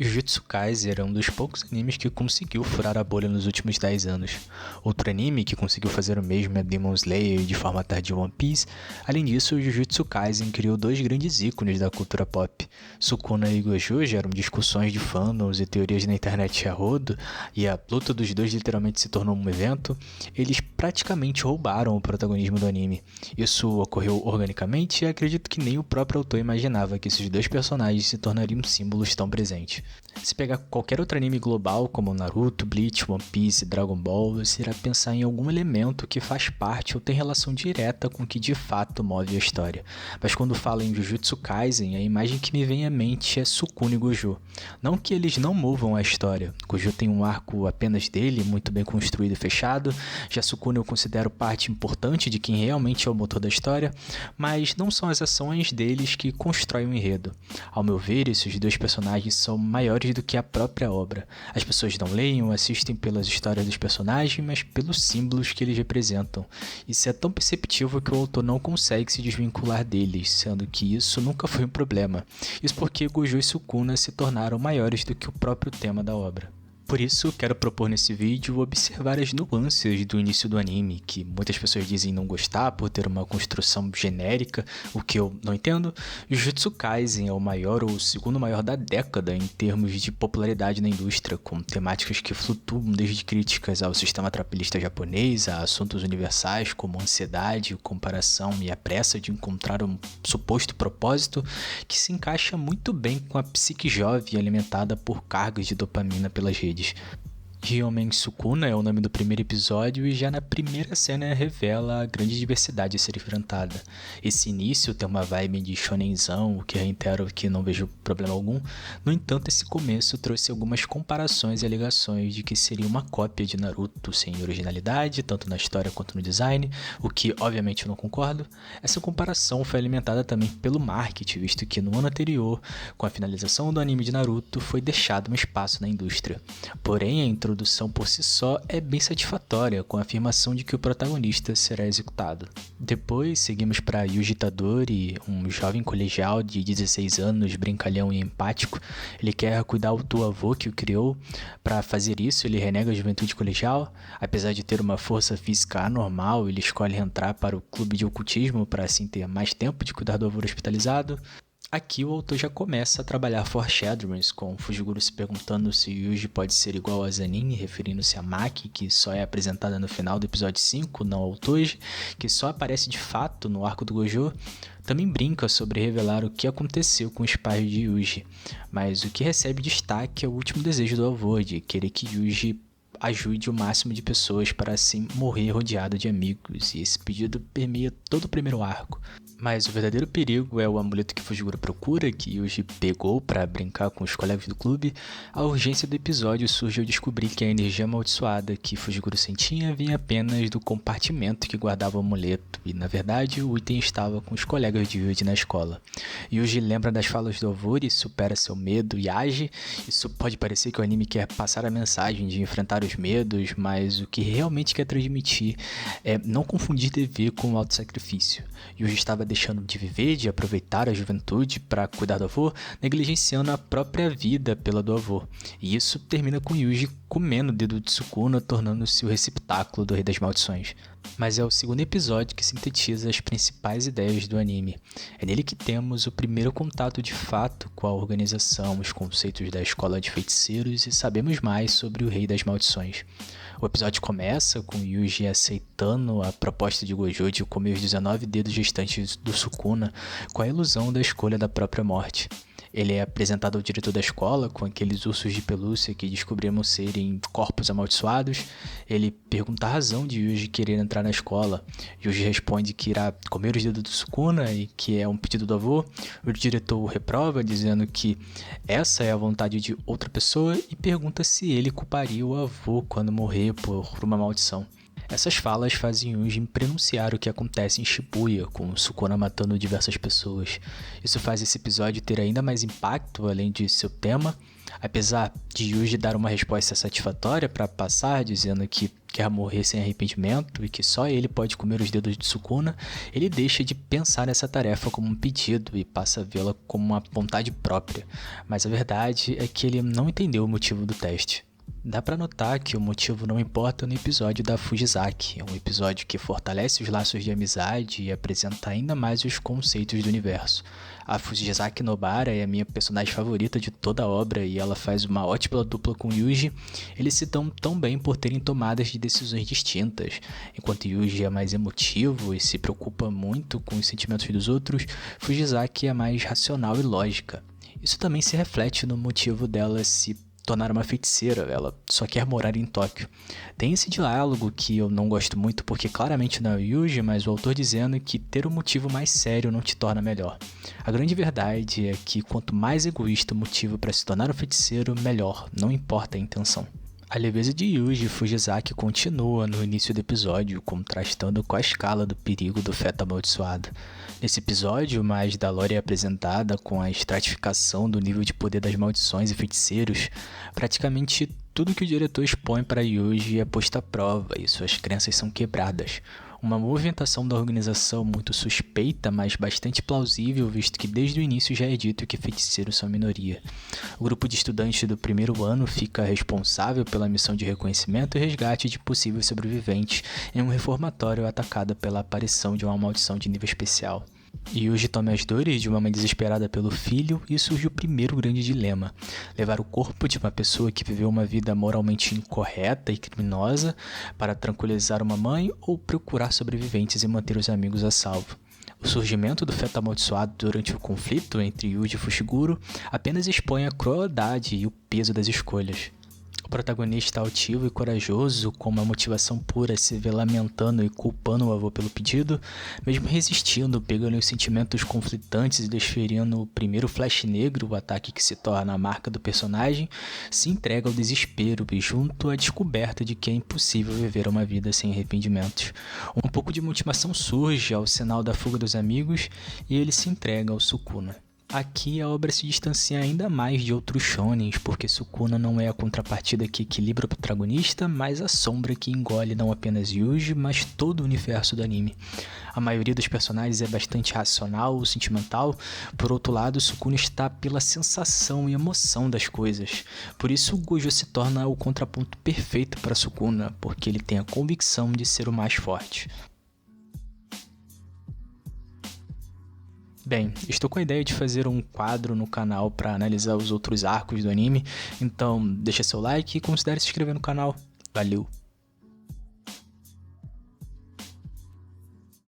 Jujutsu Kaisen era um dos poucos animes que conseguiu furar a bolha nos últimos 10 anos. Outro anime que conseguiu fazer o mesmo é Demon Slayer de forma tardia One Piece. Além disso, o Jujutsu Kaisen criou dois grandes ícones da cultura pop. Sukuna e Gojo geram discussões de fandoms e teorias na internet a rodo, e a luta dos dois literalmente se tornou um evento. Eles praticamente roubaram o protagonismo do anime. Isso ocorreu organicamente e acredito que nem o próprio autor imaginava que esses dois personagens se tornariam símbolos tão presentes. Se pegar qualquer outro anime global, como Naruto, Bleach, One Piece, Dragon Ball, você irá pensar em algum elemento que faz parte ou tem relação direta com o que de fato move a história. Mas quando falo em Jujutsu Kaisen, a imagem que me vem à mente é Sukuna e Gojo. Não que eles não movam a história. Gojo tem um arco apenas dele, muito bem construído e fechado. Já Sukuna eu considero parte importante de quem realmente é o motor da história, mas não são as ações deles que constroem o enredo. Ao meu ver, esses dois personagens são maiores do que a própria obra. As pessoas não leem ou assistem pelas histórias dos personagens, mas pelos símbolos que eles representam. Isso é tão perceptível que o autor não consegue se desvincular deles, sendo que isso nunca foi um problema. Isso porque Gojo e Sukuna se tornaram maiores do que o próprio tema da obra. Por isso, quero propor nesse vídeo observar as nuances do início do anime, que muitas pessoas dizem não gostar por ter uma construção genérica, o que eu não entendo. Jujutsu Kaisen é o maior ou o segundo maior da década em termos de popularidade na indústria, com temáticas que flutuam desde críticas ao sistema trabalhista japonês, a assuntos universais como ansiedade, comparação e a pressa de encontrar um suposto propósito que se encaixa muito bem com a psique jovem alimentada por cargas de dopamina pelas redes. Ryomen Sukuna é o nome do primeiro episódio e já na primeira cena revela a grande diversidade a ser enfrentada. Esse início tem uma vibe de shonenzão, o que reitero que não vejo problema algum. No entanto, esse começo trouxe algumas comparações e alegações de que seria uma cópia de Naruto sem originalidade, tanto na história quanto no design, o que obviamente eu não concordo. Essa comparação foi alimentada também pelo marketing, visto que no ano anterior, com a finalização do anime de Naruto, foi deixado um espaço na indústria. Porém, a introdução por si só é bem satisfatória, com a afirmação de que o protagonista será executado. Depois seguimos para Yuji Tadori, um jovem colegial de 16 anos, brincalhão e empático. Ele quer cuidar do avô que o criou. Para fazer isso, ele renega a juventude colegial. Apesar de ter uma força física anormal, ele escolhe entrar para o clube de ocultismo para assim ter mais tempo de cuidar do avô hospitalizado. Aqui o autor já começa a trabalhar foreshadowings, com Fujiguro se perguntando se Yuji pode ser igual a Zanin, referindo-se a Maki, que só é apresentada no final do episódio 5, não ao Toji, que só aparece de fato no arco do Gojo. Também brinca sobre revelar o que aconteceu com os pais de Yuji, mas o que recebe destaque é o último desejo do avô, de querer que Yuji ajude o máximo de pessoas para assim morrer rodeado de amigos, e esse pedido permeia todo o primeiro arco. Mas o verdadeiro perigo é o amuleto que Fujiguro procura, que Yuji pegou para brincar com os colegas do clube. A urgência do episódio surge ao descobrir que a energia amaldiçoada que Fujiguro sentia vinha apenas do compartimento que guardava o amuleto, e na verdade o item estava com os colegas de Yuji na escola. Yuji lembra das falas do avô e supera seu medo e age. Isso pode parecer que o anime quer passar a mensagem de enfrentar os medos, mas o que realmente quer transmitir é não confundir dever com auto-sacrifício. Yuji estava deixando de viver, de aproveitar a juventude para cuidar do avô, negligenciando a própria vida pela do avô. E isso termina com Yuji comendo o dedo de Sukuna, tornando-se o receptáculo do Rei das Maldições. Mas é o segundo episódio que sintetiza as principais ideias do anime. É nele que temos o primeiro contato de fato com a organização, os conceitos da escola de feiticeiros e sabemos mais sobre o Rei das Maldições. O episódio começa com Yuji aceitando a proposta de Gojo de comer os 19 dedos restantes do Sukuna, com a ilusão da escolha da própria morte. Ele é apresentado ao diretor da escola com aqueles ursos de pelúcia que descobrimos serem corpos amaldiçoados. Ele pergunta a razão de Yuji querer entrar na escola. Yuji responde que irá comer os dedos do Sukuna e que é um pedido do avô. O diretor o reprova, dizendo que essa é a vontade de outra pessoa, e pergunta se ele culparia o avô quando morrer por uma maldição. Essas falas fazem Yuji pronunciar o que acontece em Shibuya, com Sukuna matando diversas pessoas. Isso faz esse episódio ter ainda mais impacto, além de seu tema. Apesar de Yuji dar uma resposta satisfatória para passar, dizendo que quer morrer sem arrependimento e que só ele pode comer os dedos de Sukuna, ele deixa de pensar nessa tarefa como um pedido e passa a vê-la como uma vontade própria. Mas a verdade é que ele não entendeu o motivo do teste. Dá pra notar que o motivo não importa no episódio da Fujisaki, é um episódio que fortalece os laços de amizade e apresenta ainda mais os conceitos do universo. A Fujisaki Nobara é a minha personagem favorita de toda a obra e ela faz uma ótima dupla com Yuji. Eles se dão tão bem por terem tomadas de decisões distintas. Enquanto Yuji é mais emotivo e se preocupa muito com os sentimentos dos outros, Fujisaki é mais racional e lógica. Isso também se reflete no motivo dela se tornar uma feiticeira, ela só quer morar em Tóquio. Tem esse diálogo que eu não gosto muito porque claramente não é o Yuji, mas o autor dizendo que ter um motivo mais sério não te torna melhor. A grande verdade é que quanto mais egoísta o motivo para se tornar um feiticeiro, melhor, não importa a intenção. A leveza de Yuji Fujisaki continua no início do episódio, contrastando com a escala do perigo do feto amaldiçoado. Nesse episódio, mais da lore é apresentada com a estratificação do nível de poder das maldições e feiticeiros. Praticamente tudo que o diretor expõe para Yuji é posto à prova e suas crenças são quebradas. Uma movimentação da organização muito suspeita, mas bastante plausível, visto que desde o início já é dito que feiticeiros são minoria. O grupo de estudantes do primeiro ano fica responsável pela missão de reconhecimento e resgate de possíveis sobreviventes em um reformatório atacado pela aparição de uma maldição de nível especial. Yuji toma as dores de uma mãe desesperada pelo filho e surge o primeiro grande dilema: levar o corpo de uma pessoa que viveu uma vida moralmente incorreta e criminosa para tranquilizar uma mãe ou procurar sobreviventes e manter os amigos a salvo. O surgimento do feto amaldiçoado durante o conflito entre Yuji e Fushiguro apenas expõe a crueldade e o peso das escolhas. O protagonista altivo e corajoso, com uma motivação pura, se vê lamentando e culpando o avô pelo pedido, mesmo resistindo, pegando os sentimentos conflitantes e desferindo o primeiro flash negro, o ataque que se torna a marca do personagem, se entrega ao desespero e junto à descoberta de que é impossível viver uma vida sem arrependimentos. Um pouco de motivação surge ao sinal da fuga dos amigos e ele se entrega ao Sukuna. Aqui a obra se distancia ainda mais de outros shonens, porque Sukuna não é a contrapartida que equilibra o protagonista, mas a sombra que engole não apenas Yuji, mas todo o universo do anime. A maioria dos personagens é bastante racional ou sentimental, por outro lado, Sukuna está pela sensação e emoção das coisas. Por isso, Gojo se torna o contraponto perfeito para Sukuna, porque ele tem a convicção de ser o mais forte. Bem, estou com a ideia de fazer um quadro no canal para analisar os outros arcos do anime, então deixa seu like e considere se inscrever no canal. Valeu!